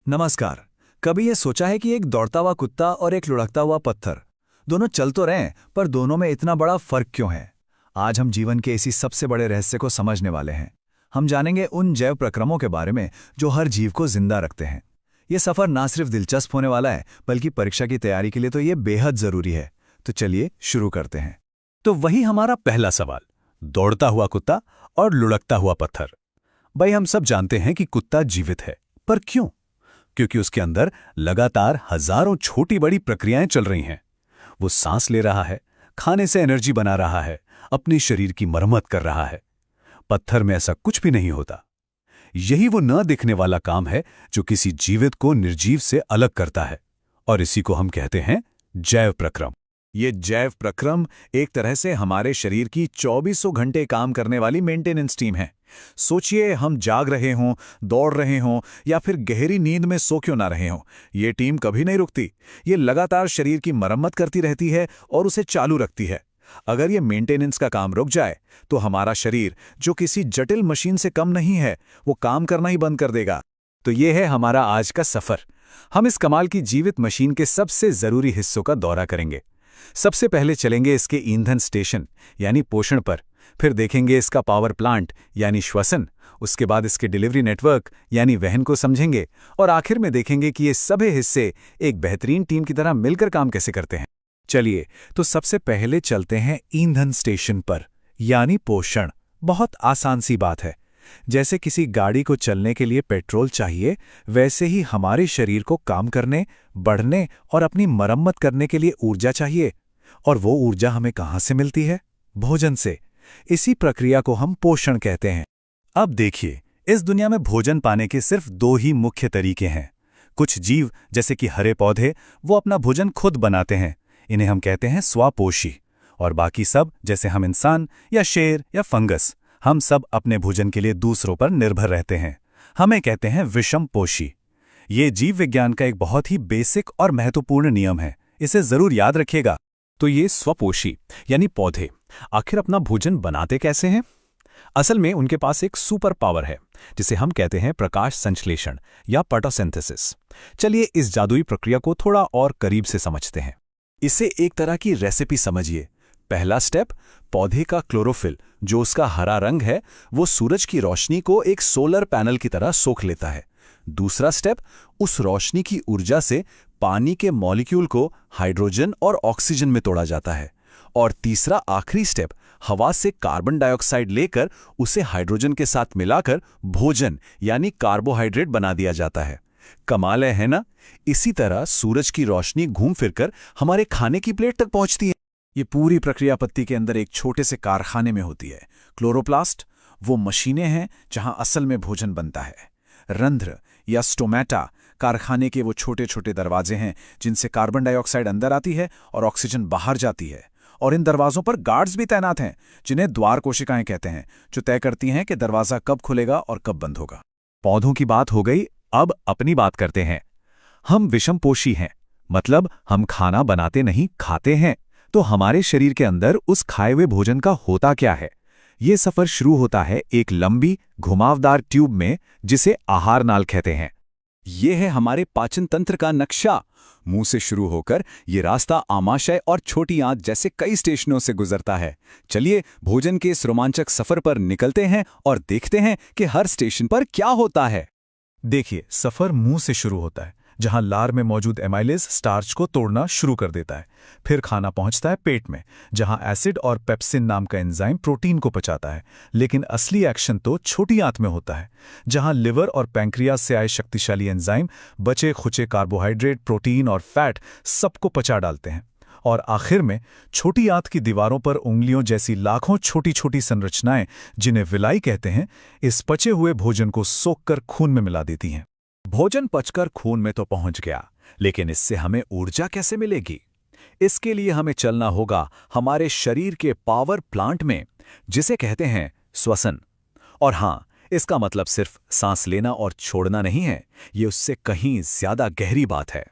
नमस्कार। कभी ये सोचा है कि एक दौड़ता हुआ कुत्ता और एक लुढ़कता हुआ पत्थर दोनों चल तो रहे हैं, पर दोनों में इतना बड़ा फर्क क्यों है? आज हम जीवन के इसी सबसे बड़े रहस्य को समझने वाले हैं। हम जानेंगे उन जैव प्रक्रमों के बारे में जो हर जीव को जिंदा रखते हैं। ये सफर ना सिर्फ दिलचस्प होने वाला है, बल्कि परीक्षा की तैयारी के लिए तो ये बेहद जरूरी है। तो चलिए शुरू करते हैं। तो वही हमारा पहला सवाल, दौड़ता हुआ कुत्ता और लुढ़कता हुआ पत्थर। भाई, हम सब जानते हैं कि कुत्ता जीवित है, पर क्यों? क्योंकि उसके अंदर लगातार हजारों छोटी बड़ी प्रक्रियाएं चल रही हैं। वो सांस ले रहा है, खाने से एनर्जी बना रहा है, अपनी शरीर की मरम्मत कर रहा है। पत्थर में ऐसा कुछ भी नहीं होता। यही वो न दिखने वाला काम है जो किसी जीवित को निर्जीव से अलग करता है, और इसी को हम कहते हैं जैव प्रक्रम। ये जैव प्रक्रम एक तरह से हमारे शरीर की 2400 घंटे काम करने वाली मेंटेनेंस टीम है। सोचिए, हम जाग रहे हों, दौड़ रहे हों या फिर गहरी नींद में सो क्यों ना रहे हों, ये टीम कभी नहीं रुकती। ये लगातार शरीर की मरम्मत करती रहती है और उसे चालू रखती है। अगर ये मेंटेनेंस का काम रुक जाए तो हमारा शरीर, जो किसी जटिल मशीन से कम नहीं है, वो काम करना ही बंद कर देगा। तो ये है हमारा आज का सफर। हम इस कमाल की जीवित मशीन के सबसे जरूरी हिस्सों का दौरा करेंगे। सबसे पहले चलेंगे इसके ईंधन स्टेशन यानी पोषण पर, फिर देखेंगे इसका पावर प्लांट यानी श्वसन, उसके बाद इसके डिलीवरी नेटवर्क यानी वहन को समझेंगे, और आखिर में देखेंगे कि ये सभी हिस्से एक बेहतरीन टीम की तरह मिलकर काम कैसे करते हैं। चलिए, तो सबसे पहले चलते हैं ईंधन स्टेशन पर यानी पोषण। बहुत आसान सी बात है। जैसे किसी गाड़ी को चलने के लिए पेट्रोल चाहिए, वैसे ही हमारे शरीर को काम करने, बढ़ने और अपनी मरम्मत करने के लिए ऊर्जा चाहिए। और वो ऊर्जा हमें कहाँ से मिलती है? भोजन से। इसी प्रक्रिया को हम पोषण कहते हैं। अब देखिए, इस दुनिया में भोजन पाने के सिर्फ दो ही मुख्य तरीके हैं। कुछ जीव, जैसे कि हरे पौधे, वो अपना भोजन खुद बनाते हैं, इन्हें हम कहते हैं स्वापोषी। और बाकी सब, जैसे हम इंसान या शेर या फंगस, हम सब अपने भोजन के लिए दूसरों पर निर्भर रहते हैं। हमें कहते हैं विषमपोषी। ये जीव विज्ञान का एक बहुत ही बेसिक और महत्वपूर्ण नियम है, इसे जरूर याद रखिएगा। तो ये स्वपोषी यानी पौधे आखिर अपना भोजन बनाते कैसे हैं? असल में उनके पास एक सुपर पावर है, जिसे हम कहते हैं प्रकाश संश्लेषण या फोटोसिंथेसिस। चलिए इस जादुई प्रक्रिया को थोड़ा और करीब से समझते हैं। इसे एक तरह की रेसिपी समझिए। पहला स्टेप, पौधे का क्लोरोफिल, जो उसका हरा रंग है, वो सूरज की रोशनी को एक सोलर पैनल की तरह सोख लेता है। दूसरा स्टेप, उस रोशनी की ऊर्जा से पानी के मॉलिक्यूल को हाइड्रोजन और ऑक्सीजन में तोड़ा जाता है। और तीसरा आखिरी स्टेप, हवा से कार्बन डाइऑक्साइड लेकर उसे हाइड्रोजन के साथ मिलाकर भोजन यानी कार्बोहाइड्रेट बना दिया जाता है। कमाल है ना? इसी तरह सूरज की रोशनी घूम फिरकर हमारे खाने की प्लेट तक पहुंचती है। ये पूरी प्रक्रिया पत्ती के अंदर एक छोटे से कारखाने में होती है। क्लोरोप्लास्ट वो मशीनें हैं जहां असल में भोजन बनता है। रंध्र या स्टोमेटा कारखाने के वो छोटे छोटे दरवाजे हैं जिनसे कार्बन डाइऑक्साइड अंदर आती है और ऑक्सीजन बाहर जाती है। और इन दरवाजों पर गार्ड्स भी तैनात हैं, जिन्हें द्वार कोशिकाएं कहते हैं, जो तय करती हैं कि दरवाजा कब खुलेगा और कब बंद होगा। पौधों की बात हो गई, अब अपनी बात करते हैं। हम विषमपोषी हैं, मतलब हम खाना बनाते नहीं, खाते हैं। तो हमारे शरीर के अंदर उस खाए हुए भोजन का होता क्या है? ये सफर शुरू होता है एक लंबी घुमावदार ट्यूब में, जिसे आहार नाल कहते हैं। ये है हमारे पाचन तंत्र का नक्शा। मुंह से शुरू होकर ये रास्ता आमाशय और छोटी आंत जैसे कई स्टेशनों से गुजरता है। चलिए भोजन के इस रोमांचक सफर पर निकलते हैं और देखते हैं कि हर स्टेशन पर क्या होता है। देखिए, सफर मुंह से शुरू होता है, जहां लार में मौजूद एमाइलेज स्टार्च को तोड़ना शुरू कर देता है। फिर खाना पहुंचता है पेट में, जहां एसिड और पेप्सिन नाम का एंजाइम प्रोटीन को पचाता है। लेकिन असली एक्शन तो छोटी आंत में होता है, जहां लिवर और पैंक्रियाज से आए शक्तिशाली एंजाइम बचे खुचे कार्बोहाइड्रेट, प्रोटीन और फैट सबको पचा डालते हैं। और आखिर में छोटी आंत की दीवारों पर उंगलियों जैसी लाखों छोटी छोटी संरचनाएं, जिन्हें विलाई कहते हैं, इस पचे हुए भोजन को सोखकर खून में मिला देती हैं। भोजन पचकर खून में तो पहुंच गया, लेकिन इससे हमें ऊर्जा कैसे मिलेगी? इसके लिए हमें चलना होगा हमारे शरीर के पावर प्लांट में, जिसे कहते हैं श्वसन। और हां, इसका मतलब सिर्फ सांस लेना और छोड़ना नहीं है, ये उससे कहीं ज्यादा गहरी बात है।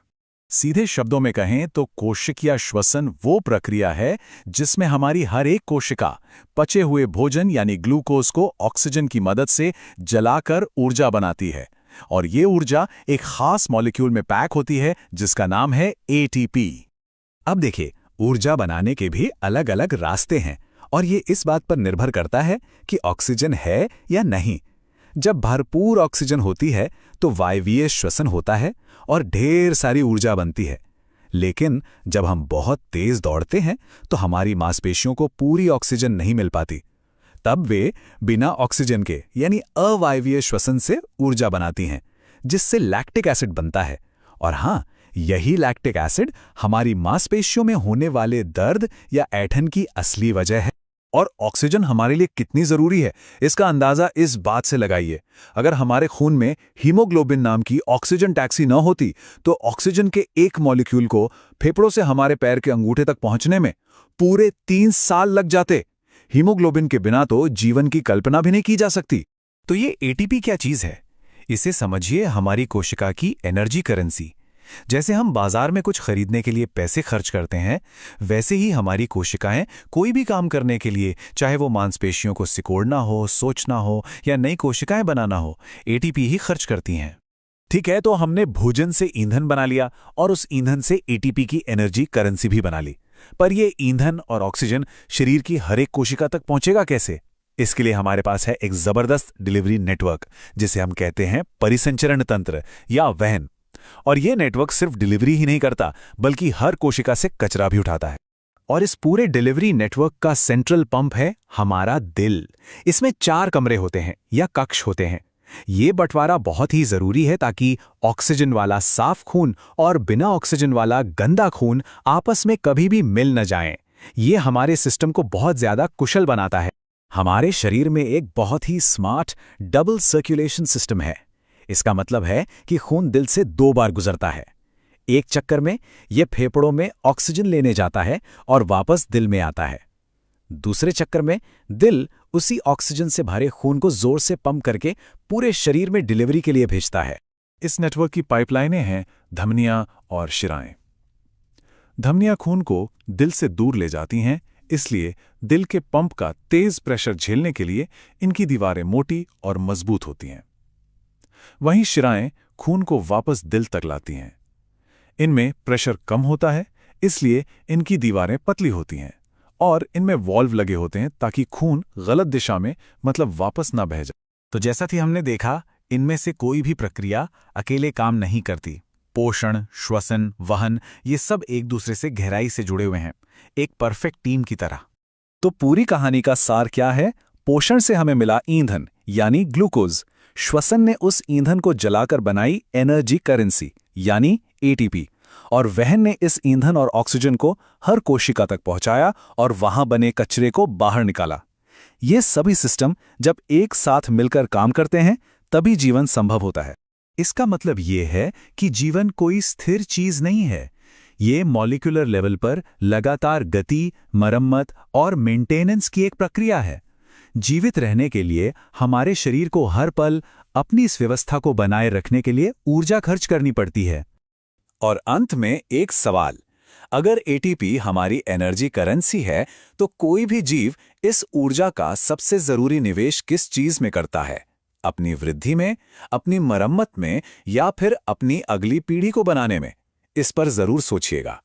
सीधे शब्दों में कहें तो कोशिकीय श्वसन वो प्रक्रिया है जिसमें हमारी हर एक कोशिका पचे हुए भोजन यानी ग्लूकोज को ऑक्सीजन की मदद से जलाकर ऊर्जा बनाती है। और ये ऊर्जा एक खास मॉलिक्यूल में पैक होती है जिसका नाम है एटीपी। अब देखिए, ऊर्जा बनाने के भी अलग अलग रास्ते हैं और ये इस बात पर निर्भर करता है कि ऑक्सीजन है या नहीं। जब भरपूर ऑक्सीजन होती है तो वायवीय श्वसन होता है और ढेर सारी ऊर्जा बनती है। लेकिन जब हम बहुत तेज दौड़ते हैं तो हमारी मांसपेशियों को पूरी ऑक्सीजन नहीं मिल पाती। तब वे बिना ऑक्सीजन के यानी अवायवीय श्वसन से ऊर्जा बनाती हैं, जिससे लैक्टिक एसिड बनता है। और हाँ, यही लैक्टिक एसिड हमारी मांसपेशियों में होने वाले दर्द या ऐंठन की असली वजह है। और ऑक्सीजन हमारे लिए कितनी जरूरी है, इसका अंदाजा इस बात से लगाइए। अगर हमारे खून में हीमोग्लोबिन नाम की ऑक्सीजन टैक्सी न होती तो ऑक्सीजन के एक मॉलिक्यूल को फेफड़ों से हमारे पैर के अंगूठे तक पहुंचने में पूरे 3 साल लग जाते। हीमोग्लोबिन के बिना तो जीवन की कल्पना भी नहीं की जा सकती। तो ये एटीपी क्या चीज है? इसे समझिए हमारी कोशिका की एनर्जी करेंसी। जैसे हम बाजार में कुछ खरीदने के लिए पैसे खर्च करते हैं, वैसे ही हमारी कोशिकाएं कोई भी काम करने के लिए, चाहे वो मांसपेशियों को सिकोड़ना हो, सोचना हो या नई कोशिकाएं बनाना हो, एटीपी ही खर्च करती हैं। ठीक है, तो हमने भोजन से ईंधन बना लिया और उस ईंधन से एटीपी की एनर्जी करेंसी भी बना ली। पर ये ईंधन और ऑक्सीजन शरीर की हर एक कोशिका तक पहुंचेगा कैसे? इसके लिए हमारे पास है एक जबरदस्त डिलीवरी नेटवर्क, जिसे हम कहते हैं परिसंचरण तंत्र या वहन। और यह नेटवर्क सिर्फ डिलीवरी ही नहीं करता, बल्कि हर कोशिका से कचरा भी उठाता है। और इस पूरे डिलीवरी नेटवर्क का सेंट्रल पंप है हमारा दिल। इसमें 4 कमरे होते हैं या कक्ष होते हैं। ये बंटवारा बहुत ही जरूरी है ताकि ऑक्सीजन वाला साफ खून और बिना ऑक्सीजन वाला गंदा खून आपस में कभी भी मिल न जाएं। ये हमारे सिस्टम को बहुत ज्यादा कुशल बनाता है। हमारे शरीर में एक बहुत ही स्मार्ट डबल सर्कुलेशन सिस्टम है। इसका मतलब है कि खून दिल से 2 बार गुजरता है। एक चक्कर में यह फेफड़ों में ऑक्सीजन लेने जाता है और वापस दिल में आता है। दूसरे चक्कर में दिल उसी ऑक्सीजन से भरे खून को जोर से पंप करके पूरे शरीर में डिलीवरी के लिए भेजता है। इस नेटवर्क की पाइपलाइनें हैं धमनियां और शिराएं। धमनियां खून को दिल से दूर ले जाती हैं, इसलिए दिल के पंप का तेज प्रेशर झेलने के लिए इनकी दीवारें मोटी और मजबूत होती हैं। वहीं शिराएं खून को वापस दिल तक लाती हैं। इनमें प्रेशर कम होता है, इसलिए इनकी दीवारें पतली होती हैं और इनमें वॉल्व लगे होते हैं ताकि खून गलत दिशा में मतलब वापस ना बह जाए। तो जैसा कि हमने देखा, इनमें से कोई भी प्रक्रिया अकेले काम नहीं करती। पोषण, श्वसन, वहन, ये सब एक दूसरे से गहराई से जुड़े हुए हैं, एक परफेक्ट टीम की तरह। तो पूरी कहानी का सार क्या है? पोषण से हमें मिला ईंधन यानी ग्लूकोज। श्वसन ने उस ईंधन को जलाकर बनाई एनर्जी करेंसी यानी एटीपी। और वहन ने इस ईंधन और ऑक्सीजन को हर कोशिका तक पहुंचाया और वहां बने कचरे को बाहर निकाला। ये सभी सिस्टम जब एक साथ मिलकर काम करते हैं तभी जीवन संभव होता है। इसका मतलब ये है कि जीवन कोई स्थिर चीज नहीं है। ये मॉलिक्यूलर लेवल पर लगातार गति, मरम्मत और मेंटेनेंस की एक प्रक्रिया है। जीवित रहने के लिए हमारे शरीर को हर पल अपनी इस व्यवस्था को बनाए रखने के लिए ऊर्जा खर्च करनी पड़ती है। और अंत में एक सवाल, अगर एटीपी हमारी एनर्जी करेंसी है तो कोई भी जीव इस ऊर्जा का सबसे जरूरी निवेश किस चीज में करता है? अपनी वृद्धि में, अपनी मरम्मत में या फिर अपनी अगली पीढ़ी को बनाने में? इस पर जरूर सोचिएगा।